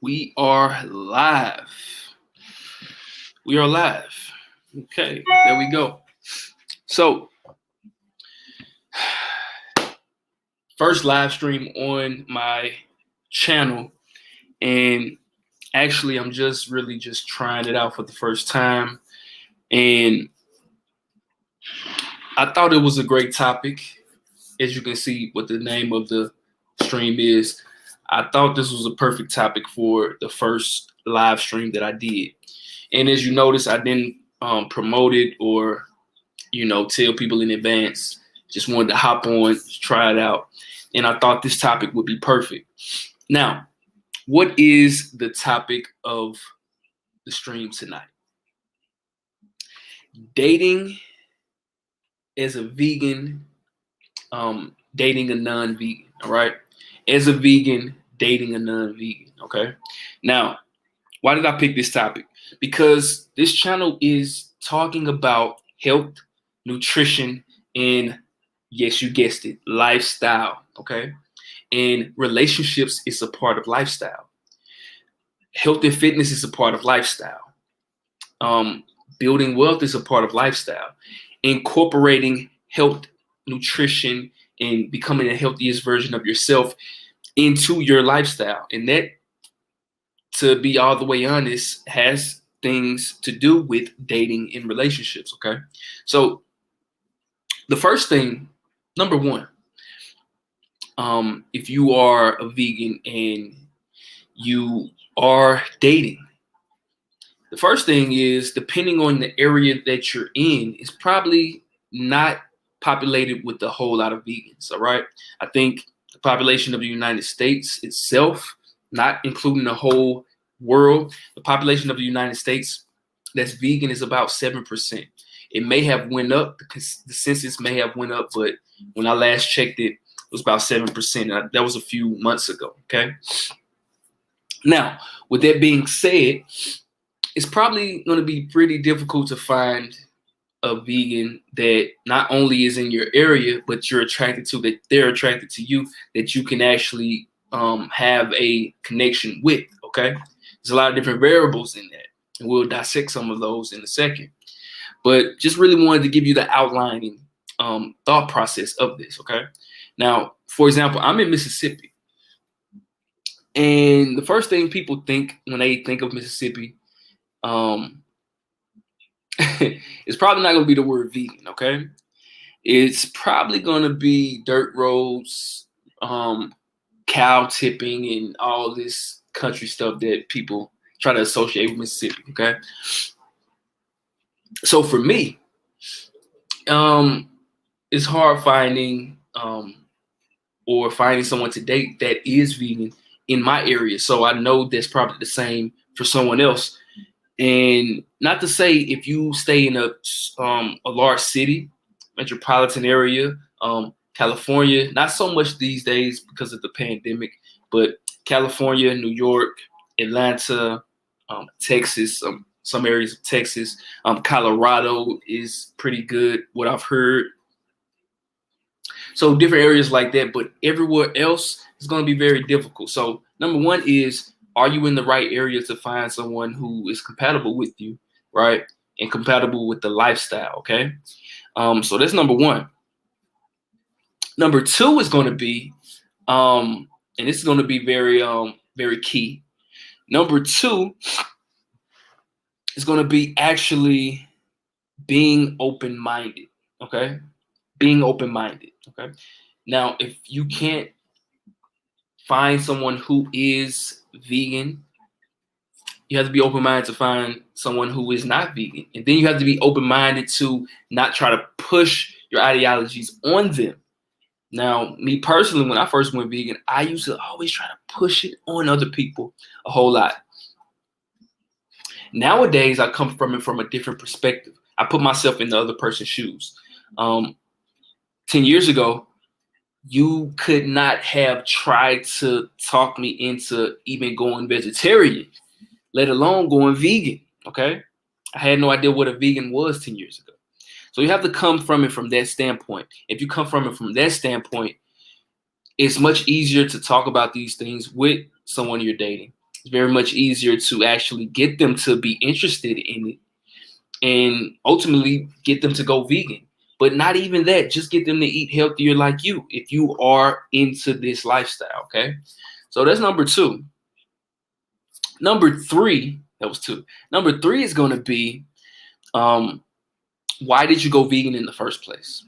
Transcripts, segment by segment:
We are live. We are live. Okay, there we go. So, first live stream on my channel, and actually, I'm just trying it out for the first time, and I thought it was a great topic. As you can see, what the name of the stream is, I thought this was a perfect topic for the first live stream that I did. And as you notice, I didn't promote it or, tell people in advance. Just wanted to hop on, try it out. And I thought this topic would be perfect. Now, what is the topic of the stream tonight? Dating as a vegan, dating a non-vegan, all right? As a vegan, dating a non-vegan, okay? Now, why did I pick this topic? Because this channel is talking about health, nutrition, and yes, you guessed it, lifestyle, okay? And relationships is a part of lifestyle. Health and fitness is a part of lifestyle. Building wealth is a part of lifestyle. Incorporating health, nutrition, and becoming the healthiest version of yourself into your lifestyle. And that, to be all the way honest, has things to do with dating and relationships, okay? So the first thing, number one, if you are a vegan and you are dating, the first thing is, depending on the area that you're in, is probably not populated with a whole lot of vegans, all right? I think the population of the United States itself, not including the whole world, the population of the United States that's vegan is about 7%. It may have went up, because the census may have went up, but when I last checked it, it was about 7%. That was a few months ago, okay? Now, with that being said, it's probably going to be pretty difficult to find a vegan that not only is in your area, but you're attracted to, that they're attracted to you, that you can actually have a connection with, okay? There's a lot of different variables in that, and we'll dissect some of those in a second. But just really wanted to give you the outlining thought process of this, okay? Now, for example, I'm in Mississippi, and the first thing people think when they think of Mississippi, it's probably not going to be the word vegan, okay? It's probably going to be dirt roads, cow tipping, and all this country stuff that people try to associate with Mississippi, okay? So for me, it's hard finding or finding someone to date that is vegan in my area. So I know that's probably the same for someone else. And not to say if you stay in a large city, metropolitan area, California, not so much these days because of the pandemic, but California, New York, Atlanta, Texas, some areas of Texas, Colorado is pretty good, what I've heard. So different areas like that, but everywhere else is going to be very difficult. So number one is, are you in the right area to find someone who is compatible with you, right? And compatible with the lifestyle, okay? So that's number one. Number two is going to be, and this is going to be very, very key. Number two is going to be actually being open-minded, okay? Being open-minded, okay? Now, if you can't find someone who is vegan, you have to be open-minded to find someone who is not vegan. And then you have to be open-minded to not try to push your ideologies on them. Now, me personally, when I first went vegan, I used to always try to push it on other people a whole lot. Nowadays, I come from it from a different perspective. I put myself in the other person's shoes. 10 years ago, you could not have tried to talk me into even going vegetarian, let alone going vegan, okay? I had no idea what a vegan was 10 years ago. So you have to come from it from that standpoint. If you come from it from that standpoint, it's much easier to talk about these things with someone you're dating. It's very much easier to actually get them to be interested in it and ultimately get them to go vegan. But not even that, just get them to eat healthier like you if you are into this lifestyle, okay? So that's number 2. Number 3, that was 2. Number 3 is going to be, why did you go vegan in the first place?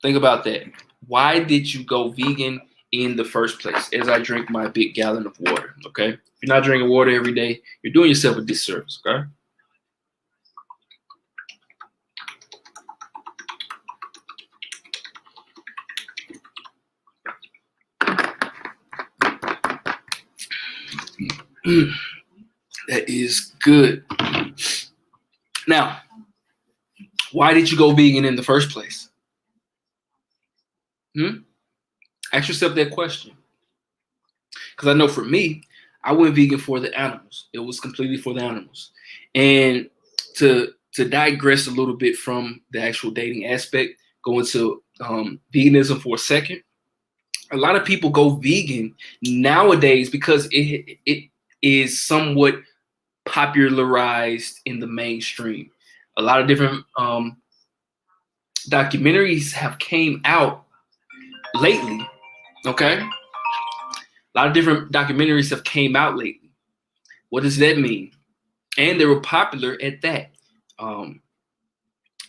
Think about that. Why did you go vegan in the first place? As I drink my big gallon of water, okay? If you're not drinking water every day, you're doing yourself a disservice, okay? That is good. Now, why did you go vegan in the first place? Ask yourself that question. Because I know for me, I went vegan for the animals. It was completely for the animals. And to digress a little bit from the actual dating aspect, go into veganism for a second. A lot of people go vegan nowadays because it is somewhat popularized in the mainstream. A lot of different documentaries have came out lately, okay? A lot of different documentaries have came out lately. What does that mean? And they were popular at that.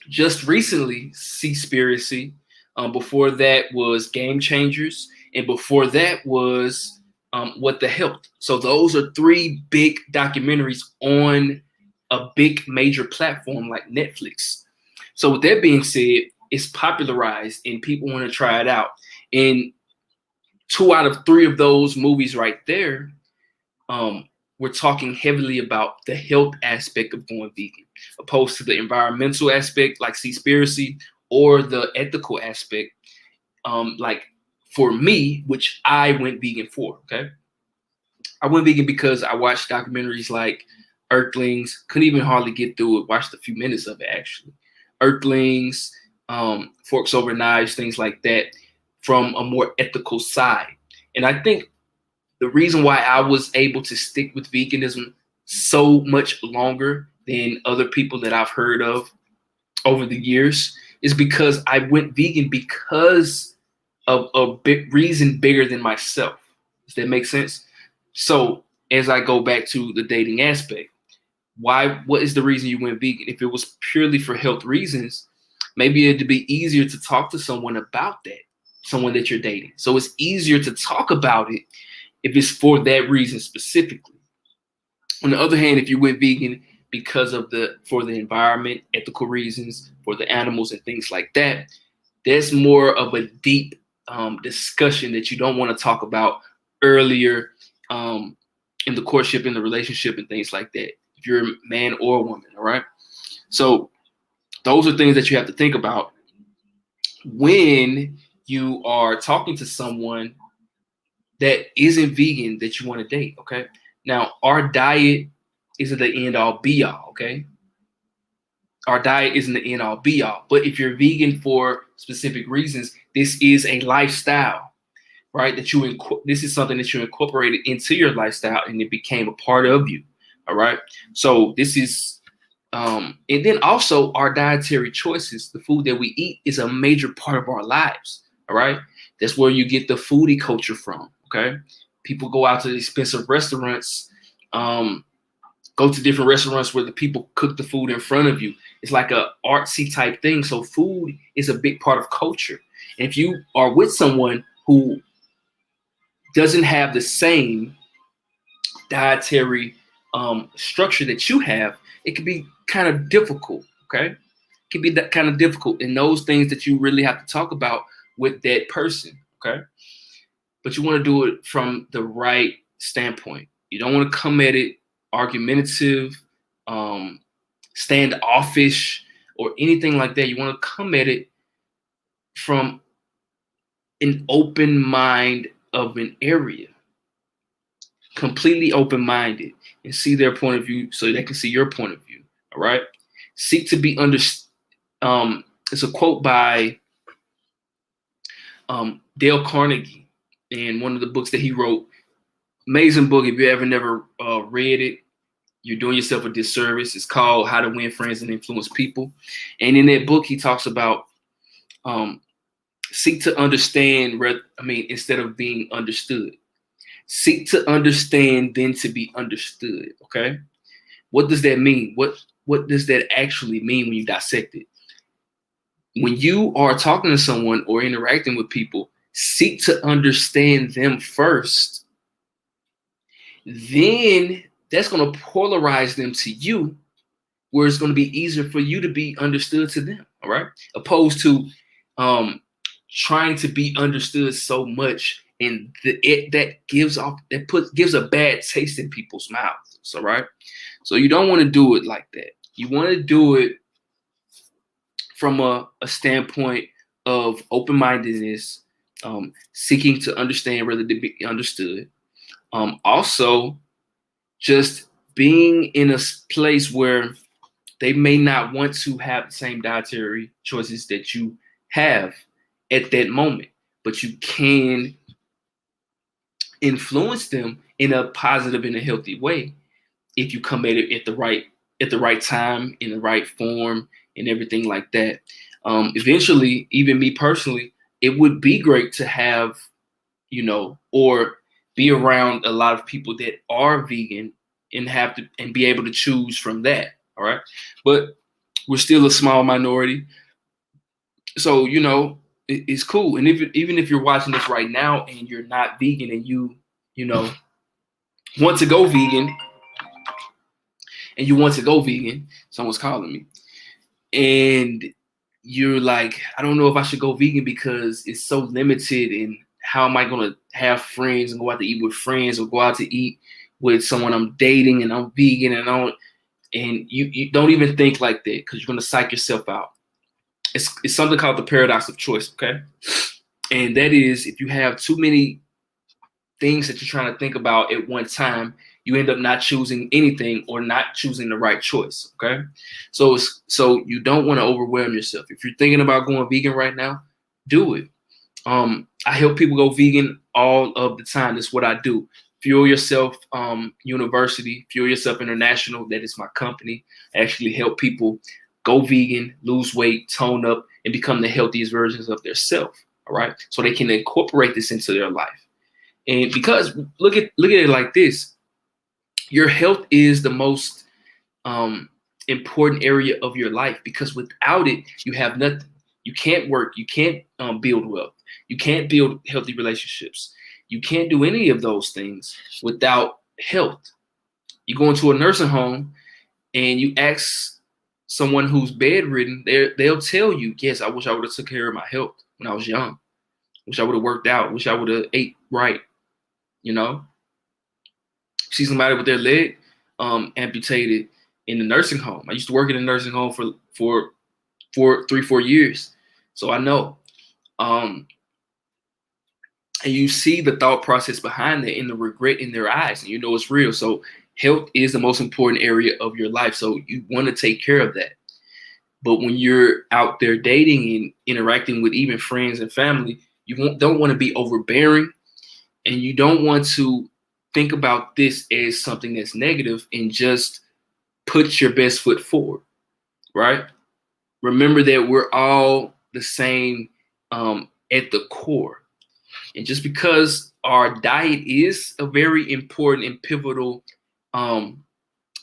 Just recently, Seaspiracy. Before that was Game Changers. And before that was What the Health. So those are 3 big documentaries on a big major platform like Netflix. So with that being said, it's popularized and people want to try it out. And 2 out of 3 of those movies right there, we're talking heavily about the health aspect of going vegan, opposed to the environmental aspect like Seaspiracy, or the ethical aspect, like for me, which I went vegan for, okay? I went vegan because I watched documentaries like Earthlings, couldn't even hardly get through it, watched a few minutes of it actually. Earthlings, Forks Over Knives, things like that, from a more ethical side. And I think the reason why I was able to stick with veganism so much longer than other people that I've heard of over the years is because I went vegan because of a big reason bigger than myself. Does that make sense? So as I go back to the dating aspect, what is the reason you went vegan? If it was purely for health reasons, maybe it'd be easier to talk to someone about that, someone that you're dating. So it's easier to talk about it if it's for that reason specifically. On the other hand, if you went vegan because of for the environment, ethical reasons, for the animals and things like that, there's more of a deep discussion that you don't want to talk about earlier in the courtship, in the relationship, and things like that, if you're a man or a woman, all right? So those are things that you have to think about when you are talking to someone that isn't vegan that you want to date, okay? Now, our diet isn't the end all be all, okay? Our diet isn't the end all be all. But if you're vegan for specific reasons, this is a lifestyle, right? This is something that you incorporated into your lifestyle and it became a part of you, all right? So this is, and then also our dietary choices, the food that we eat is a major part of our lives, all right? That's where you get the foodie culture from, okay? People go out to expensive restaurants, go to different restaurants where the people cook the food in front of you. It's like a artsy type thing. So food is a big part of culture. And if you are with someone who doesn't have the same dietary structure that you have, it can be kind of difficult, okay? It can be that kind of difficult. And those things that you really have to talk about with that person, okay? But you want to do it from the right standpoint. You don't want to come at it argumentative, standoffish, or anything like that. You want to come at it from an open mind of an area, completely open-minded, and see their point of view so they can see your point of view. All right. Seek to be understood. It's a quote by Dale Carnegie in one of the books that he wrote, Amazing book. If you ever never read it, you're doing yourself a disservice. It's called How to Win Friends and Influence People. And in that book, he talks about seek to understand, instead of being understood. Seek to understand, then to be understood. Okay. What does that mean? What does that actually mean when you dissect it? When you are talking to someone or interacting with people, seek to understand them first. Then that's going to polarize them to you, where it's going to be easier for you to be understood to them. All right. Opposed to trying to be understood so much, and that gives a bad taste in people's mouths. All right. So you don't want to do it like that. You want to do it from a standpoint of open-mindedness, seeking to understand rather than be understood. Also, just being in a place where they may not want to have the same dietary choices that you have at that moment, but you can influence them in a positive and a healthy way if you come at it at the right time, in the right form, and everything like that. Eventually, even me personally, it would be great to have, or be around a lot of people that are vegan and be able to choose from that. All right. But we're still a small minority. So, it's cool. And even if you're watching this right now and you're not vegan and you want to go vegan, someone's calling me, and you're like, I don't know if I should go vegan because it's so limited, and how am I going to have friends and go out to eat with friends or go out to eat with someone I'm dating and I'm vegan and you don't even think like that, because you're going to psych yourself out. It's something called the paradox of choice, okay? And that is, if you have too many things that you're trying to think about at one time, you end up not choosing anything or not choosing the right choice, okay? So you don't want to overwhelm yourself. If you're thinking about going vegan right now, do it. I help people go vegan all of the time. That's what I do. Fuel Yourself University, Fuel Yourself International, that is my company. I actually help people go vegan, lose weight, tone up, and become the healthiest versions of their self, all right? So they can incorporate this into their life. And because look at it like this, your health is the most important area of your life, because without it, you have nothing. You can't work. You can't build wealth. You can't build healthy relationships. You can't do any of those things without health. You go into a nursing home and you ask someone who's bedridden, they'll tell you, yes, I wish I would have took care of my health when I was young. Wish I would have worked out. Wish I would have ate right. See somebody with their leg amputated in the nursing home. I used to work in a nursing home for 4 years. So I know. And you see the thought process behind that and the regret in their eyes, and it's real. So health is the most important area of your life. So you want to take care of that. But when you're out there dating and interacting with even friends and family, you don't want to be overbearing, and you don't want to think about this as something that's negative, and just put your best foot forward, right? Remember that we're all the same at the core. And just because our diet is a very important and pivotal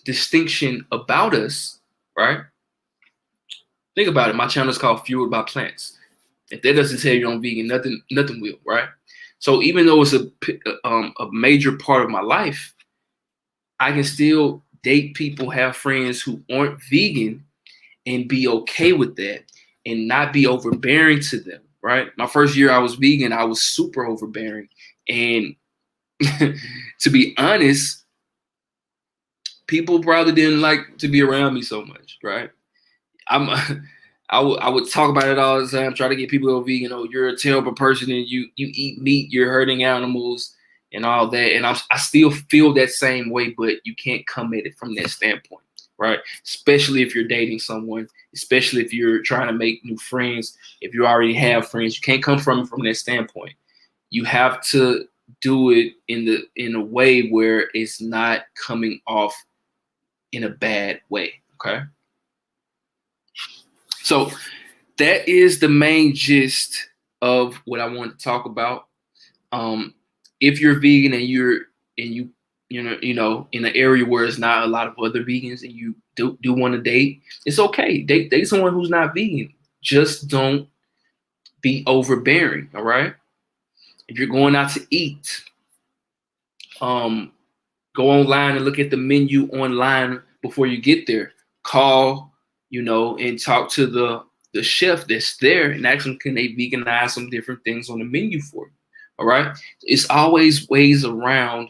distinction about us, right? Think about it. My channel is called Fueled by Plants. If that doesn't tell you I'm vegan, nothing will, right? So even though it's a major part of my life, I can still date people, have friends who aren't vegan, and be okay with that and not be overbearing to them, right? My first year I was vegan, I was super overbearing. And to be honest, people probably didn't like to be around me so much, right? I would talk about it all the time, try to get people to go vegan. Oh, you're a terrible person and you eat meat, you're hurting animals and all that. And I still feel that same way, but you can't come at it from that standpoint, right? Especially if you're dating someone, especially if you're trying to make new friends. If you already have friends, you can't come from that standpoint. You have to do it in a way where it's not coming off in a bad way. Okay. So that is the main gist of what I want to talk about. If you're vegan and you know in an area where it's not a lot of other vegans and you do want to date, it's okay. Date someone who's not vegan. Just don't be overbearing. All right. If you're going out to eat, go online and look at the menu online before you get there. Call, and talk to the chef that's there and ask them, can they veganize some different things on the menu for you? All right. It's always ways around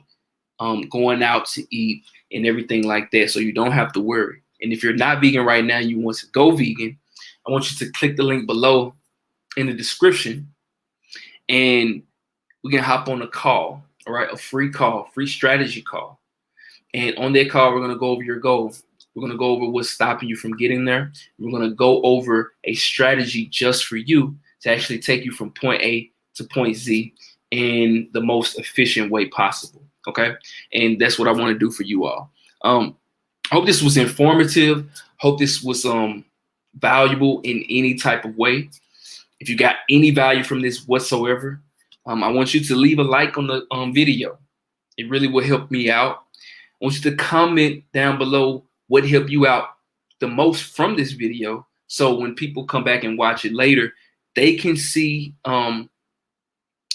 going out to eat and everything like that, so you don't have to worry. And if you're not vegan right now, you want to go vegan, I want you to click the link below in the description, and we can hop on a call. All right, a free call, free strategy call. And on that call, we're going to go over your goal. We're going to go over what's stopping you from getting there. We're going to go over a strategy just for you to actually take you from point A to point Z in the most efficient way possible. Okay. And that's what I want to do for you all. I hope this was informative. Hope this was valuable in any type of way. If you got any value from this whatsoever, I want you to leave a like on the video. It really will help me out. I want you to comment down below what helped you out the most from this video, so when people come back and watch it later, they can see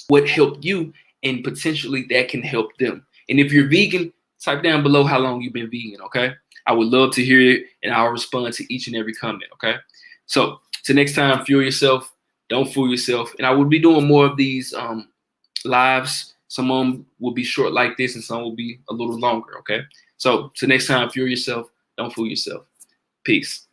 what helped you, and potentially that can help them. And if you're vegan, type down below how long you've been vegan, okay? I would love to hear it, and I'll respond to each and every comment, okay? So till next time, fuel yourself, don't fool yourself. And I will be doing more of these lives. Some of them will be short like this, and some will be a little longer, okay? So till next time, fuel yourself, don't fool yourself. Peace.